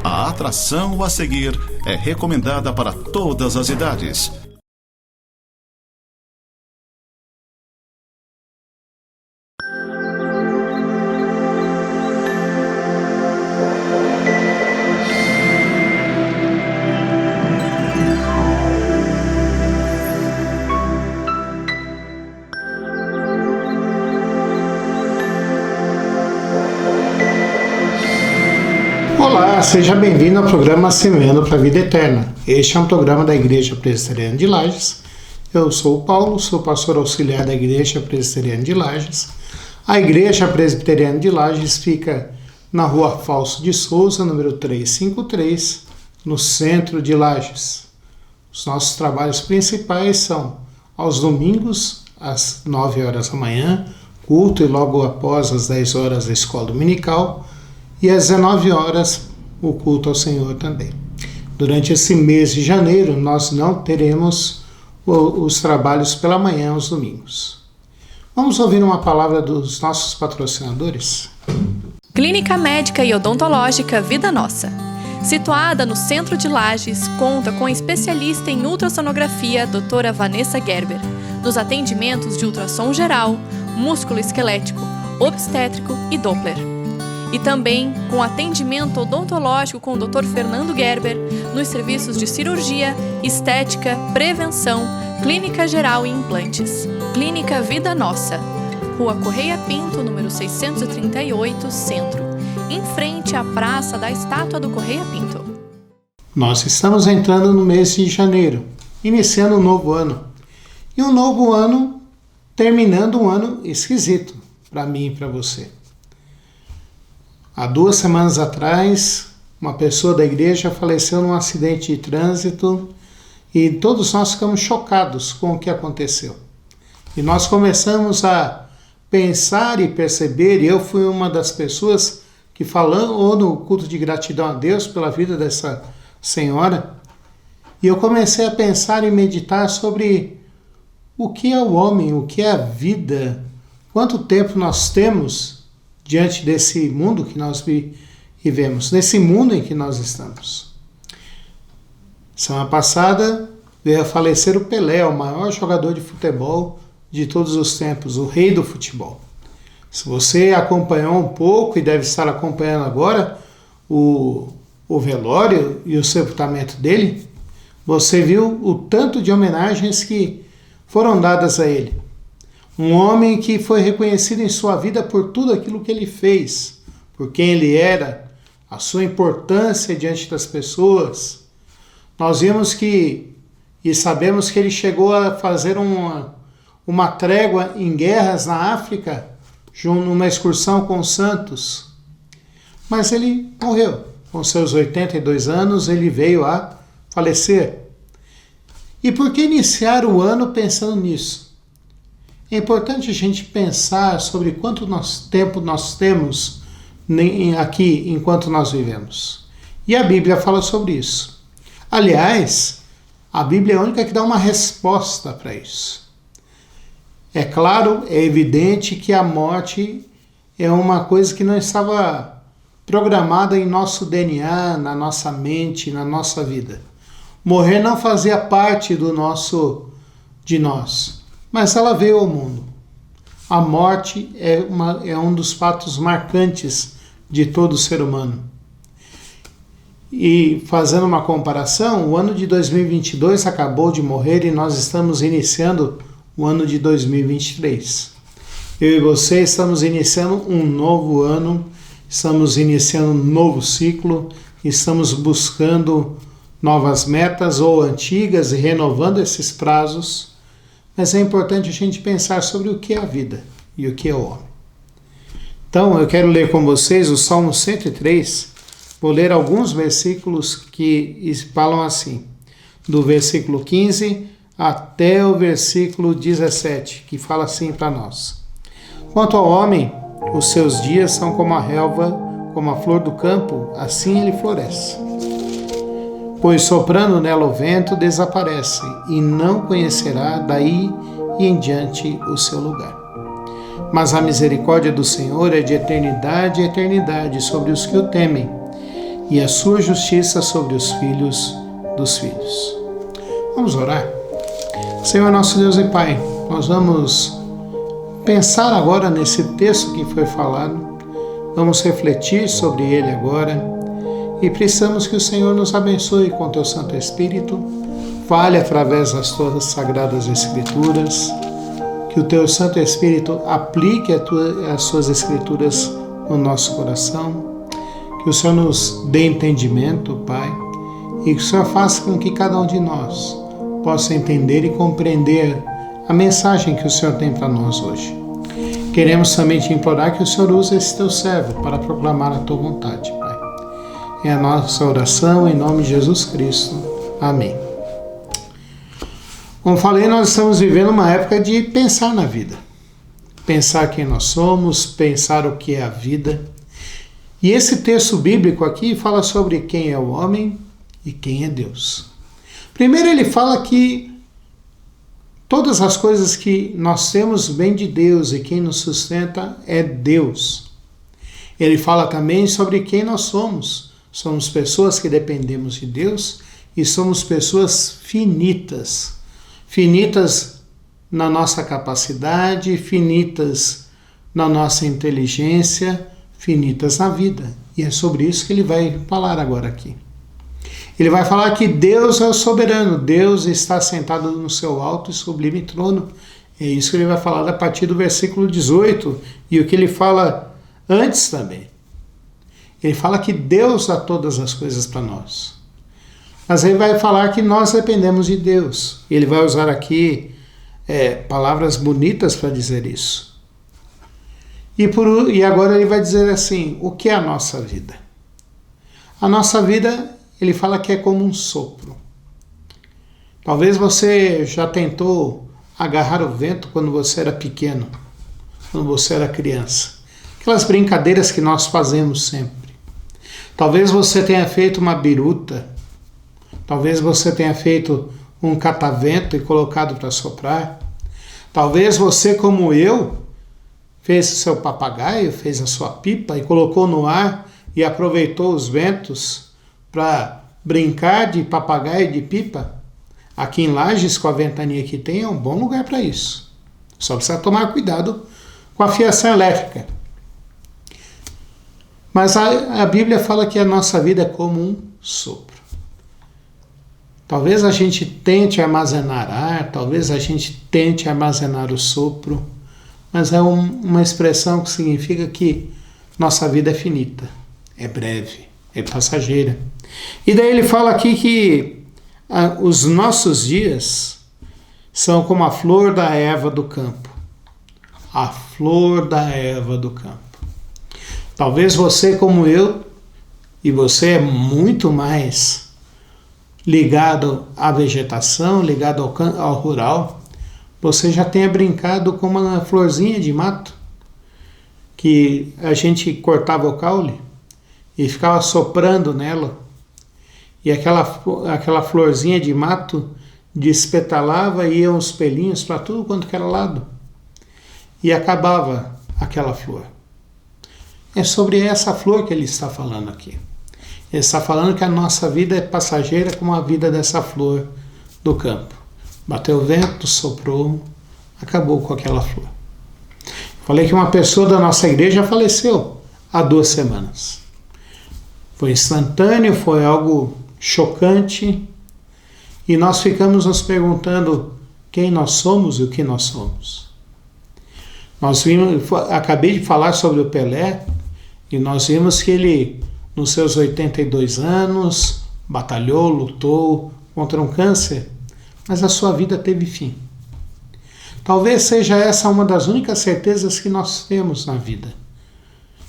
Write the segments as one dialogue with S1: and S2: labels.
S1: A atração a seguir é recomendada para todas as idades.
S2: Olá, seja bem-vindo ao programa Semeando para a Vida Eterna. Este é um programa da Igreja Presbiteriana de Lages. Eu sou o Paulo, sou pastor auxiliar da Igreja Presbiteriana de Lages. A Igreja Presbiteriana de Lages fica na Rua Falso de Souza, número 353, no centro de Lages. Os nossos trabalhos principais são aos domingos, às 9 horas da manhã, culto e logo após às 10 horas a escola dominical, e às 19 horas o culto ao Senhor também. Durante esse mês de janeiro nós não teremos os trabalhos pela manhã aos domingos. Vamos ouvir uma palavra dos nossos patrocinadores?
S3: Clínica Médica e Odontológica Vida Nossa. Situada no centro de Lages, conta com a especialista em ultrassonografia doutora Vanessa Gerber, nos atendimentos de ultrassom geral, músculo esquelético, obstétrico e Doppler. E também com atendimento odontológico com o Dr. Fernando Gerber nos serviços de cirurgia, estética, prevenção, clínica geral e implantes. Clínica Vida Nossa, Rua Correia Pinto, número 638, Centro, em frente à Praça da Estátua do Correia Pinto.
S2: Nós estamos entrando no mês de janeiro, iniciando um novo ano. E um novo ano terminando um ano esquisito para mim e para você. Há 2 semanas atrás, uma pessoa da igreja faleceu num acidente de trânsito e todos nós ficamos chocados com o que aconteceu. E nós começamos a pensar e perceber, e eu fui uma das pessoas que falou no culto de gratidão a Deus pela vida dessa senhora, e eu comecei a pensar e meditar sobre o que é o homem, o que é a vida, quanto tempo nós temos diante desse mundo que nós vivemos, nesse mundo em que nós estamos. Semana passada veio a falecer o Pelé, o maior jogador de futebol de todos os tempos, o rei do futebol. Se você acompanhou um pouco e deve estar acompanhando agora o velório e o sepultamento dele, você viu o tanto de homenagens que foram dadas a ele. Um homem que foi reconhecido em sua vida por tudo aquilo que ele fez, por quem ele era, a sua importância diante das pessoas. Nós vimos que, e sabemos que ele chegou a fazer uma trégua em guerras na África, numa excursão com os santos. Mas ele morreu. Com seus 82 anos, ele veio a falecer. E por que iniciar o ano pensando nisso? É importante a gente pensar sobre quanto tempo nós temos aqui enquanto nós vivemos. E a Bíblia fala sobre isso. Aliás, a Bíblia é a única que dá uma resposta para isso. É claro, é evidente que a morte é uma coisa que não estava programada em nosso DNA, na nossa mente, na nossa vida. Morrer não fazia parte de nós. Mas ela veio ao mundo. A morte é um dos fatos marcantes de todo ser humano. E fazendo uma comparação, o ano de 2022 acabou de morrer e nós estamos iniciando o ano de 2023. Eu e você estamos iniciando um novo ano, estamos iniciando um novo ciclo, estamos buscando novas metas ou antigas e renovando esses prazos. Mas é importante a gente pensar sobre o que é a vida e o que é o homem. Então, eu quero ler com vocês o Salmo 103. Vou ler alguns versículos que falam assim, do versículo 15 até o versículo 17, que fala assim para nós. Quanto ao homem, os seus dias são como a relva, como a flor do campo, assim ele floresce. Pois soprando nela o vento desaparece, e não conhecerá daí e em diante o seu lugar. Mas a misericórdia do Senhor é de eternidade a eternidade sobre os que o temem, e a sua justiça sobre os filhos dos filhos. Vamos orar? Senhor nosso Deus e Pai, nós vamos pensar agora nesse texto que foi falado, vamos refletir sobre ele agora e precisamos que o Senhor nos abençoe com teu Santo Espírito, fale através das tuas sagradas Escrituras, que o teu Santo Espírito aplique as suas Escrituras no nosso coração, que o Senhor nos dê entendimento, Pai, e que o Senhor faça com que cada um de nós possa entender e compreender a mensagem que o Senhor tem para nós hoje. Queremos também te implorar que o Senhor use esse teu servo para proclamar a tua vontade, Pai. É a nossa oração em nome de Jesus Cristo. Amém. Como falei, nós estamos vivendo uma época de pensar na vida. Pensar quem nós somos, pensar o que é a vida. E esse texto bíblico aqui fala sobre quem é o homem e quem é Deus. Primeiro ele fala que todas as coisas que nós temos vêm de Deus e quem nos sustenta é Deus. Ele fala também sobre quem nós somos. Somos pessoas que dependemos de Deus e somos pessoas finitas. Finitas na nossa capacidade, finitas na nossa inteligência, finitas na vida. E é sobre isso que ele vai falar agora aqui. Ele vai falar que Deus é o soberano, Deus está sentado no seu alto e sublime trono. É isso que ele vai falar a partir do versículo 18 e o que ele fala antes também. Ele fala que Deus dá todas as coisas para nós. Mas ele vai falar que nós dependemos de Deus. Ele vai usar aqui palavras bonitas para dizer isso. E agora ele vai dizer assim, o que é a nossa vida? A nossa vida, ele fala que é como um sopro. Talvez você já tentou agarrar o vento quando você era pequeno, quando você era criança. Aquelas brincadeiras que nós fazemos sempre. Talvez você tenha feito uma biruta, talvez você tenha feito um catavento e colocado para soprar. Talvez você, como eu, fez o seu papagaio, fez a sua pipa e colocou no ar e aproveitou os ventos para brincar de papagaio e de pipa. Aqui em Lages, com a ventania que tem, é um bom lugar para isso. Só precisa tomar cuidado com a fiação elétrica. Mas a Bíblia fala que a nossa vida é como um sopro. Talvez a gente tente armazenar ar, talvez a gente tente armazenar o sopro, mas é uma expressão que significa que nossa vida é finita, é breve, é passageira. E daí ele fala aqui que os nossos dias são como a flor da erva do campo. A flor da erva do campo. Talvez você, como eu, e você é muito mais ligado à vegetação, ligado ao rural, você já tenha brincado com uma florzinha de mato, que a gente cortava o caule e ficava soprando nela, e aquela florzinha de mato despetalava e iam os pelinhos para tudo quanto era lado, e acabava aquela flor. É sobre essa flor que ele está falando aqui. Ele está falando que a nossa vida é passageira como a vida dessa flor do campo. Bateu o vento, soprou, acabou com aquela flor. Falei que uma pessoa da nossa igreja faleceu há 2 semanas. Foi instantâneo, foi algo chocante, e nós ficamos nos perguntando quem nós somos e o que nós somos. Acabei de falar sobre o Pelé, e nós vimos que ele, nos seus 82 anos, batalhou, lutou contra um câncer, mas a sua vida teve fim. Talvez seja essa uma das únicas certezas que nós temos na vida,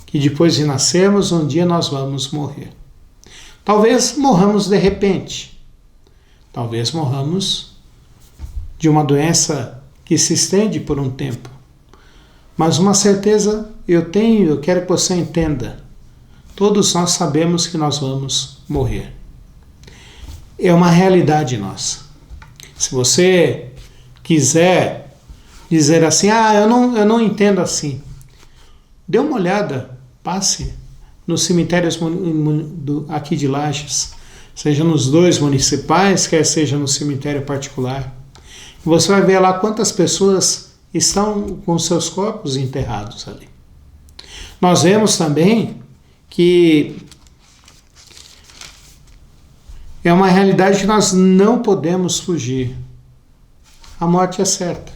S2: que depois de nascermos, um dia nós vamos morrer. Talvez morramos de repente, talvez morramos de uma doença que se estende por um tempo, mas uma certeza eu tenho, eu quero que você entenda. Todos nós sabemos que nós vamos morrer. É uma realidade nossa. Se você quiser dizer assim, eu não entendo assim, dê uma olhada, passe nos cemitérios aqui de Lages, seja nos 2 municipais, quer seja no cemitério particular. Você vai ver lá quantas pessoas estão com seus corpos enterrados ali. Nós vemos também que é uma realidade que nós não podemos fugir. A morte é certa.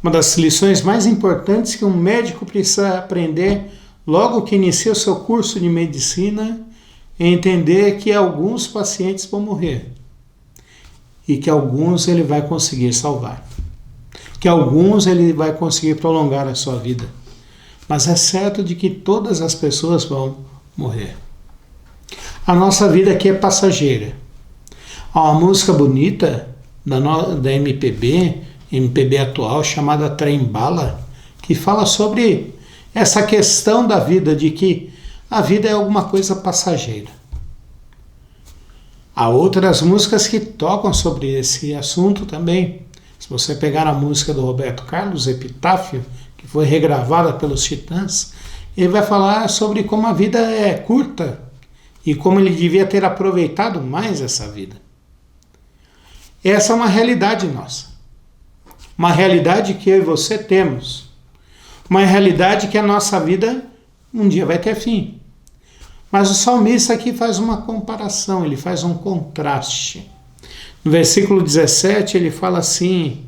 S2: Uma das lições mais importantes que um médico precisa aprender logo que inicia o seu curso de medicina é entender que alguns pacientes vão morrer e que alguns ele vai conseguir salvar, que alguns ele vai conseguir prolongar a sua vida. Mas é certo de que todas as pessoas vão morrer. A nossa vida aqui é passageira. Há uma música bonita da MPB atual, chamada Trem Bala, que fala sobre essa questão da vida, de que a vida é alguma coisa passageira. Há outras músicas que tocam sobre esse assunto também. Se você pegar a música do Roberto Carlos, Epitáfio, que foi regravada pelos Titãs, ele vai falar sobre como a vida é curta e como ele devia ter aproveitado mais essa vida. Essa é uma realidade nossa. Uma realidade que eu e você temos. Uma realidade que a nossa vida um dia vai ter fim. Mas o salmista aqui faz uma comparação, ele faz um contraste. No versículo 17 ele fala assim: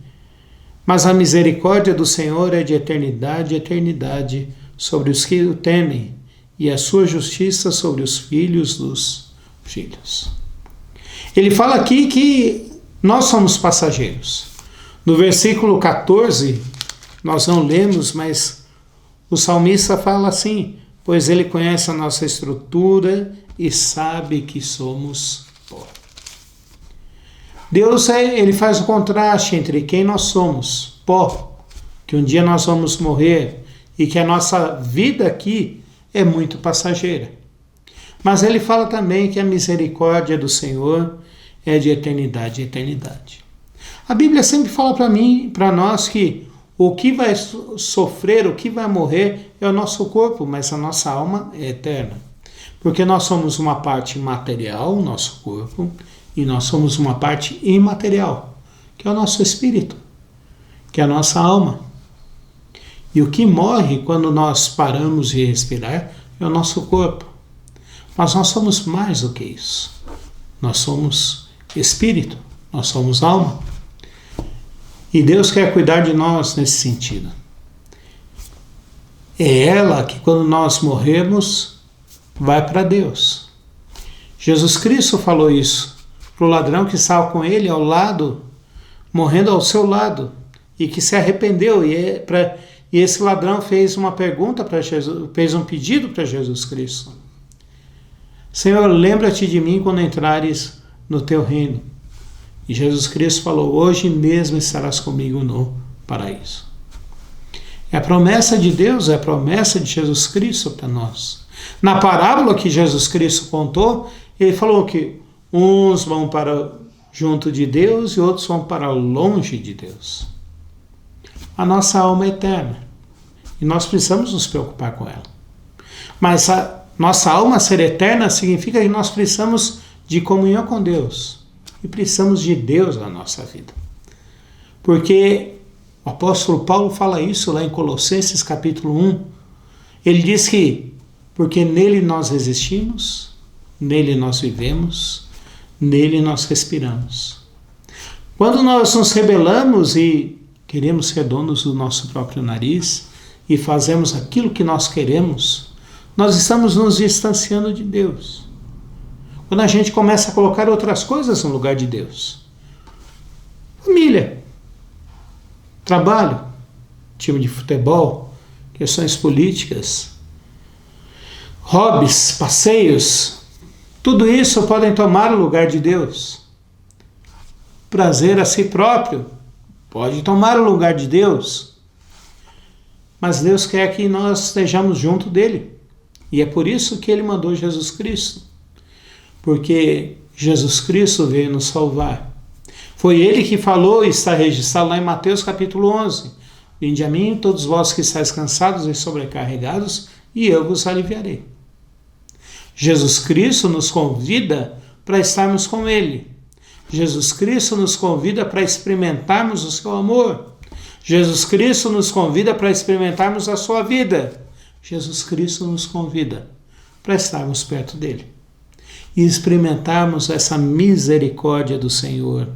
S2: mas a misericórdia do Senhor é de eternidade a eternidade sobre os que o temem, e a sua justiça sobre os filhos dos filhos. Ele fala aqui que nós somos passageiros. No versículo 14, nós não lemos, mas o salmista fala assim: pois ele conhece a nossa estrutura e sabe que somos pó. Deus ele faz o contraste entre quem nós somos, pó, que um dia nós vamos morrer, e que a nossa vida aqui é muito passageira. Mas ele fala também que a misericórdia do Senhor é de eternidade a eternidade. A Bíblia sempre fala para nós que o que vai sofrer, o que vai morrer é o nosso corpo, mas a nossa alma é eterna. Porque nós somos uma parte material, o nosso corpo, e nós somos uma parte imaterial, que é o nosso espírito, que é a nossa alma. E o que morre quando nós paramos de respirar é o nosso corpo. Mas nós somos mais do que isso. Nós somos espírito, nós somos alma. E Deus quer cuidar de nós nesse sentido. É ela que, quando nós morremos, vai para Deus. Jesus Cristo falou isso para o ladrão que estava com ele ao lado, morrendo ao seu lado, e que se arrependeu. E esse ladrão fez uma pergunta para Jesus, fez um pedido para Jesus Cristo: Senhor, lembra-te de mim quando entrares no teu reino. E Jesus Cristo falou: hoje mesmo estarás comigo no paraíso. É a promessa de Deus, é a promessa de Jesus Cristo para nós. Na parábola que Jesus Cristo contou, ele falou que uns vão para junto de Deus e outros vão para longe de Deus. A nossa alma é eterna e nós precisamos nos preocupar com ela. Mas a nossa alma ser eterna significa que nós precisamos de comunhão com Deus e precisamos de Deus na nossa vida. Porque o apóstolo Paulo fala isso lá em Colossenses capítulo 1. Ele diz que porque nele nós existimos, nele nós vivemos, nele nós respiramos. Quando nós nos rebelamos e queremos ser donos do nosso próprio nariz e fazemos aquilo que nós queremos, nós estamos nos distanciando de Deus. Quando a gente começa a colocar outras coisas no lugar de Deus. Família, trabalho, time de futebol, questões políticas, hobbies, passeios, tudo isso podem tomar o lugar de Deus. Prazer a si próprio pode tomar o lugar de Deus. Mas Deus quer que nós estejamos junto dele. E é por isso que ele mandou Jesus Cristo. Porque Jesus Cristo veio nos salvar. Foi ele que falou e está registrado lá em Mateus capítulo 11. Vinde a mim todos vós que estáis cansados e sobrecarregados, e eu vos aliviarei. Jesus Cristo nos convida para estarmos com Ele. Jesus Cristo nos convida para experimentarmos o seu amor. Jesus Cristo nos convida para experimentarmos a sua vida. Jesus Cristo nos convida para estarmos perto dele e experimentarmos essa misericórdia do Senhor,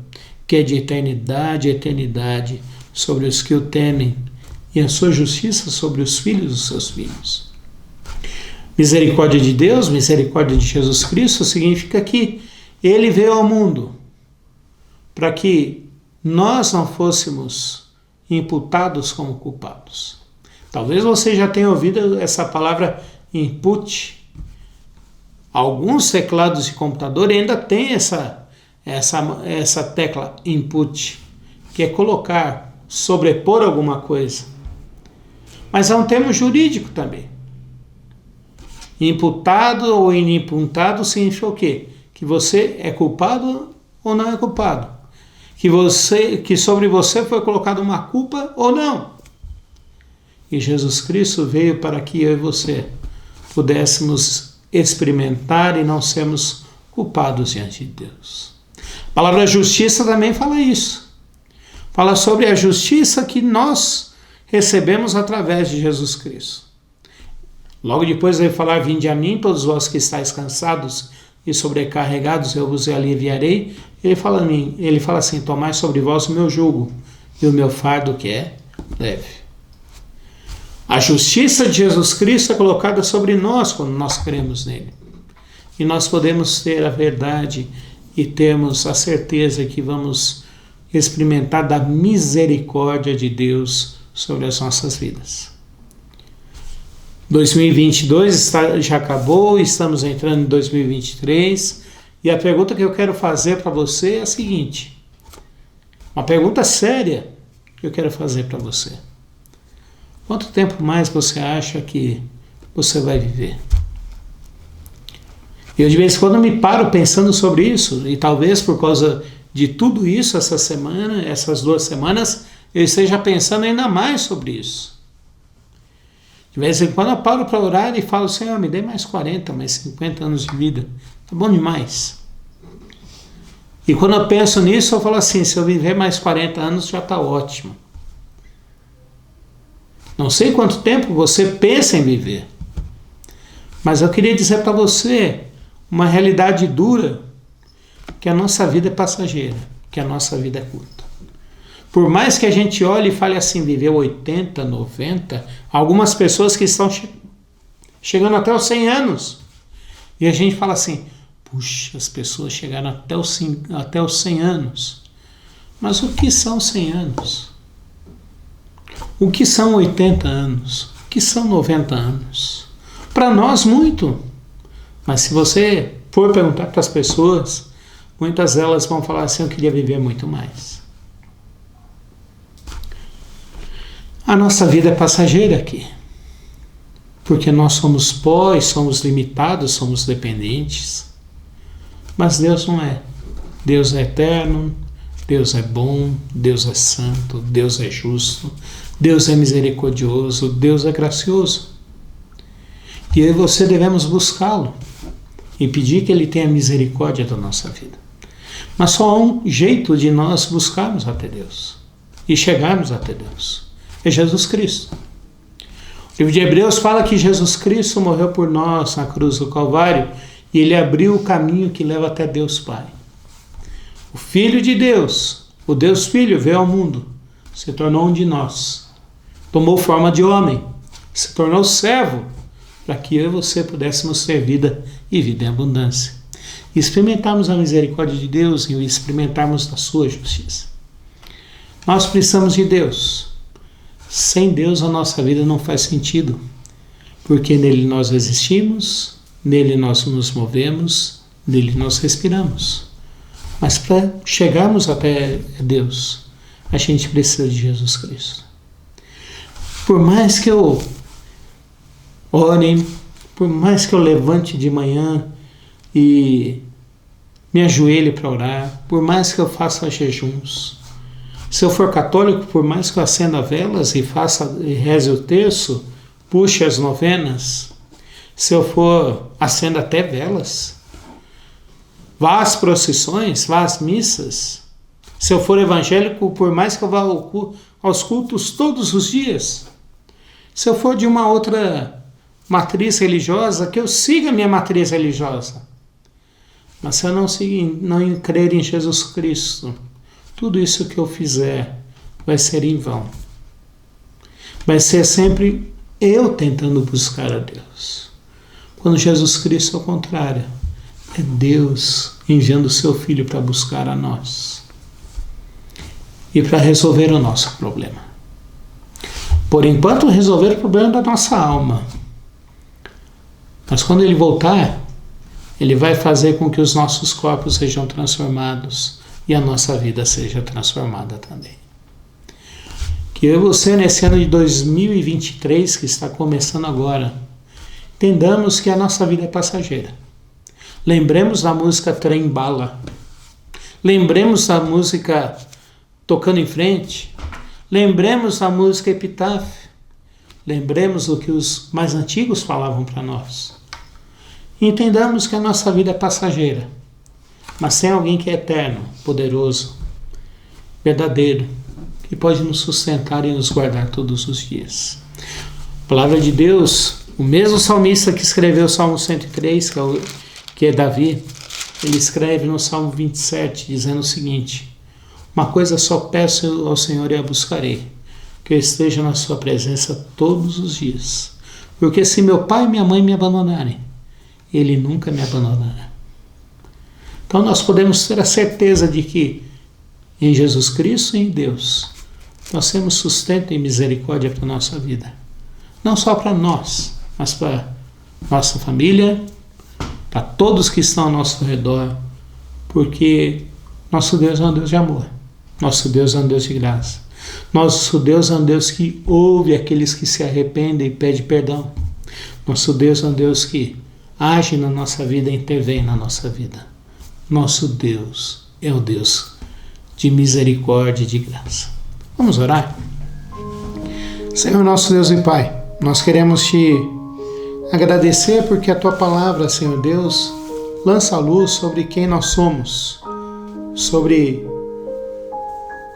S2: que é de eternidade a eternidade, sobre os que o temem, e a sua justiça sobre os filhos dos seus filhos. Misericórdia de Deus, misericórdia de Jesus Cristo, significa que ele veio ao mundo para que nós não fôssemos imputados como culpados. Talvez você já tenha ouvido essa palavra input. Alguns teclados de computador ainda têm essa tecla input, que é colocar, sobrepor alguma coisa. Mas é um termo jurídico também. Imputado ou inimputado significa o quê? Que você é culpado ou não é culpado. Que sobre você foi colocada uma culpa ou não. E Jesus Cristo veio para que eu e você pudéssemos experimentar e não sermos culpados diante de Deus. A palavra justiça também fala isso. Fala sobre a justiça que nós recebemos através de Jesus Cristo. Logo depois ele falar: vinde a mim, todos vós que estáis cansados e sobrecarregados, eu vos aliviarei. Ele fala assim: tomai sobre vós o meu jugo e o meu fardo, que é leve. A justiça de Jesus Cristo é colocada sobre nós quando nós cremos nele. E nós podemos ter a verdade e termos a certeza que vamos experimentar da misericórdia de Deus sobre as nossas vidas. 2022 já acabou, estamos entrando em 2023, e a pergunta que eu quero fazer para você é a seguinte, uma pergunta séria que eu quero fazer para você. Quanto tempo mais você acha que você vai viver? Eu de vez em quando me paro pensando sobre isso, e talvez por causa de tudo isso essa semana, essas 2 semanas, eu esteja pensando ainda mais sobre isso. De vez em quando eu paro para orar e falo: Senhor, me dê mais 40, mais 50 anos de vida. Tá bom demais. E quando eu penso nisso, eu falo assim: se eu viver mais 40 anos, já está ótimo. Não sei quanto tempo você pensa em viver, mas eu queria dizer para você uma realidade dura, que a nossa vida é passageira, que a nossa vida é curta. Por mais que a gente olhe e fale assim, viveu 80, 90, algumas pessoas que estão chegando até os 100 anos, e a gente fala assim: puxa, as pessoas chegaram até os 100 anos. Mas o que são 100 anos? O que são 80 anos? O que são 90 anos? Para nós, muito. Mas se você for perguntar para as pessoas, muitas delas vão falar assim: eu queria viver muito mais. A nossa vida é passageira aqui. Porque nós somos pó, somos limitados, somos dependentes. Mas Deus não é. Deus é eterno, Deus é bom, Deus é santo, Deus é justo, Deus é misericordioso, Deus é gracioso. E eu e você devemos buscá-lo e pedir que Ele tenha misericórdia da nossa vida. Mas só há um jeito de nós buscarmos até Deus e chegarmos até Deus. É Jesus Cristo. O livro de Hebreus fala que Jesus Cristo morreu por nós na cruz do Calvário e Ele abriu o caminho que leva até Deus Pai. O Filho de Deus, o Deus Filho, veio ao mundo, se tornou um de nós, tomou forma de homem, se tornou servo, para que eu e você pudéssemos ter vida e vida em abundância. E experimentarmos a misericórdia de Deus e experimentarmos da sua justiça. Nós precisamos de Deus. Sem Deus a nossa vida não faz sentido, porque nele nós existimos, nele nós nos movemos, nele nós respiramos. Mas para chegarmos até Deus, a gente precisa de Jesus Cristo. Por mais que eu ore, por mais que eu levante de manhã e me ajoelhe para orar, por mais que eu faça jejuns, se eu for católico, por mais que eu acenda velas e reze o terço, puxe as novenas, se eu for, acendo até velas, vá às procissões, vá às missas, se eu for evangélico, por mais que eu vá aos cultos todos os dias, se eu for de uma outra matriz religiosa, que eu siga a minha matriz religiosa. Mas se eu não crer em Jesus Cristo, tudo isso que eu fizer vai ser em vão. Vai ser sempre eu tentando buscar a Deus. Quando Jesus Cristo, ao contrário, é Deus enviando o seu Filho para buscar a nós e para resolver o nosso problema. Por enquanto, resolver o problema da nossa alma. Mas quando Ele voltar, Ele vai fazer com que os nossos corpos sejam transformados e a nossa vida seja transformada também. Que eu e você, nesse ano de 2023, que está começando agora, entendamos que a nossa vida é passageira. Lembremos da música Trem Bala. Lembremos da música Tocando em Frente. Lembremos da música Epitáfio. Lembremos do que os mais antigos falavam para nós. Entendamos que a nossa vida é passageira, mas tem alguém que é eterno, poderoso, verdadeiro, que pode nos sustentar e nos guardar todos os dias. A palavra de Deus, o mesmo salmista que escreveu o Salmo 103, que é Davi, ele escreve no Salmo 27, dizendo o seguinte: uma coisa só peço ao Senhor e a buscarei, que eu esteja na sua presença todos os dias. Porque se meu pai e minha mãe me abandonarem, Ele nunca me abandonará. Então nós podemos ter a certeza de que em Jesus Cristo e em Deus nós temos sustento e misericórdia para a nossa vida. Não só para nós, mas para nossa família, para todos que estão ao nosso redor, porque nosso Deus é um Deus de amor, nosso Deus é um Deus de graça, nosso Deus é um Deus que ouve aqueles que se arrependem e pedem perdão, nosso Deus é um Deus que age na nossa vida e intervém na nossa vida. Nosso Deus é o Deus de misericórdia e de graça. Vamos orar? Senhor nosso Deus e Pai, nós queremos Te agradecer porque a Tua palavra, Senhor Deus, lança a luz sobre quem nós somos, sobre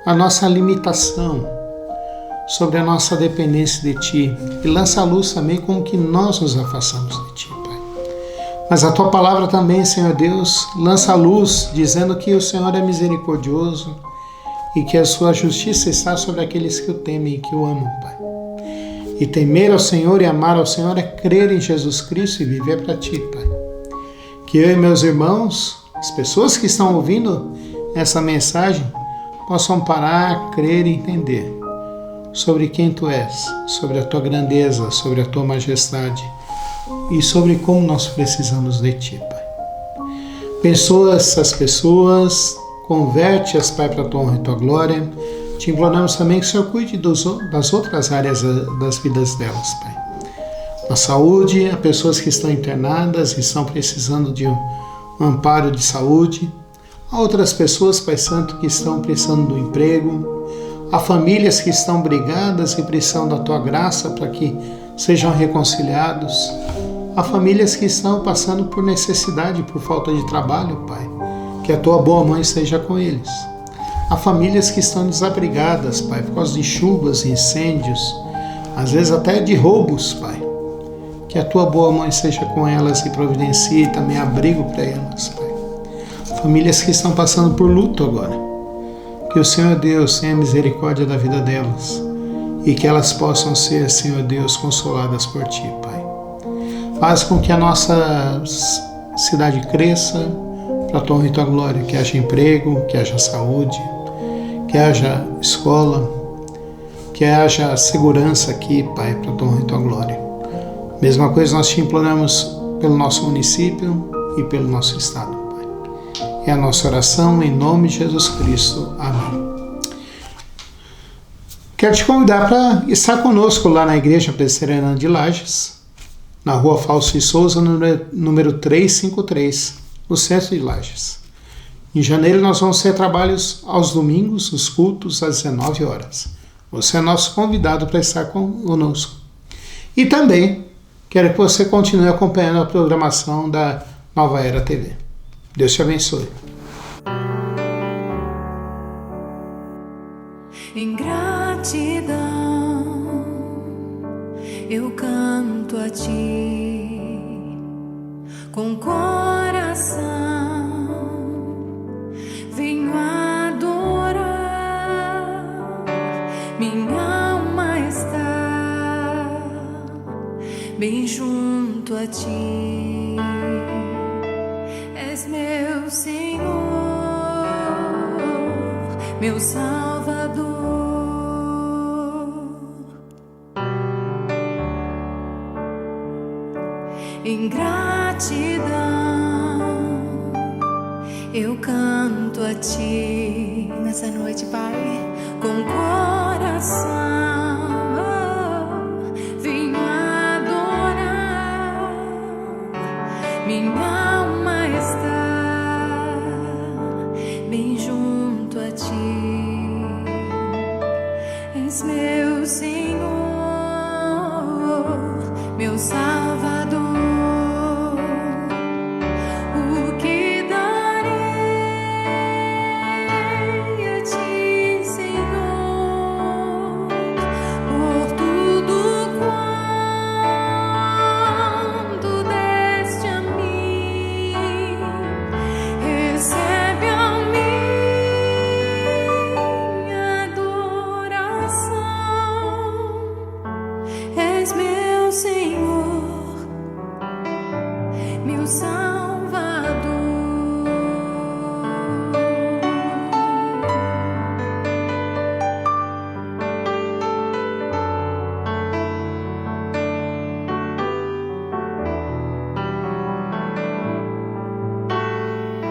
S2: a nossa limitação, sobre a nossa dependência de Ti, e lança a luz também como que nós nos afastamos de Ti, Pai. Mas a Tua palavra também, Senhor Deus, lança a luz dizendo que o Senhor é misericordioso e que a Sua justiça está sobre aqueles que o temem e que o amam, Pai. E temer ao Senhor e amar ao Senhor é crer em Jesus Cristo e viver para Ti, Pai. Que eu e meus irmãos, as pessoas que estão ouvindo essa mensagem, possam parar, crer e entender sobre quem Tu és, sobre a Tua grandeza, sobre a Tua majestade e sobre como nós precisamos de Ti, Pai. Abençoa essas pessoas, converte-as, Pai, para a Tua honra e Tua glória. Te imploramos também que o Senhor cuide das outras áreas das vidas delas, Pai. Na saúde, há pessoas que estão internadas e estão precisando de um amparo de saúde. Há outras pessoas, Pai Santo, que estão precisando do emprego. Há famílias que estão brigadas e precisam da Tua graça para que sejam reconciliados. Há famílias que estão passando por necessidade, por falta de trabalho, Pai. Que a Tua boa mãe esteja com eles. Há famílias que estão desabrigadas, Pai, por causa de chuvas, incêndios, às vezes até de roubos, Pai. Que a Tua boa mãe esteja com elas e providencie também abrigo para elas, Pai. Famílias que estão passando por luto agora. Que o Senhor Deus tenha misericórdia da vida delas e que elas possam ser, Senhor Deus, consoladas por Ti, Pai. Faz com que a nossa cidade cresça para a Tua honra e Tua glória, que haja emprego, que haja saúde, que haja escola, que haja segurança aqui, Pai, para a Tua honra e Tua glória. Mesma coisa nós Te imploramos pelo nosso município e pelo nosso estado, Pai. É a nossa oração em nome de Jesus Cristo. Amém. Quero te convidar para estar conosco lá na Igreja Presbiteriana de Lages, na Rua Fausto de Souza, número 353, no centro de Lages. Em janeiro nós vamos ter trabalhos aos domingos, os cultos às 19 horas. Você é nosso convidado para estar conosco. E também Quero que você continue acompanhando a programação da Nova Era TV. Deus te abençoe.
S4: Em gratidão eu canto a ti com coração, venho adorar, minha alma está bem junto a ti, és meu Senhor, meu Salvador. Em gratidão eu canto a ti nessa noite, Pai, com coração.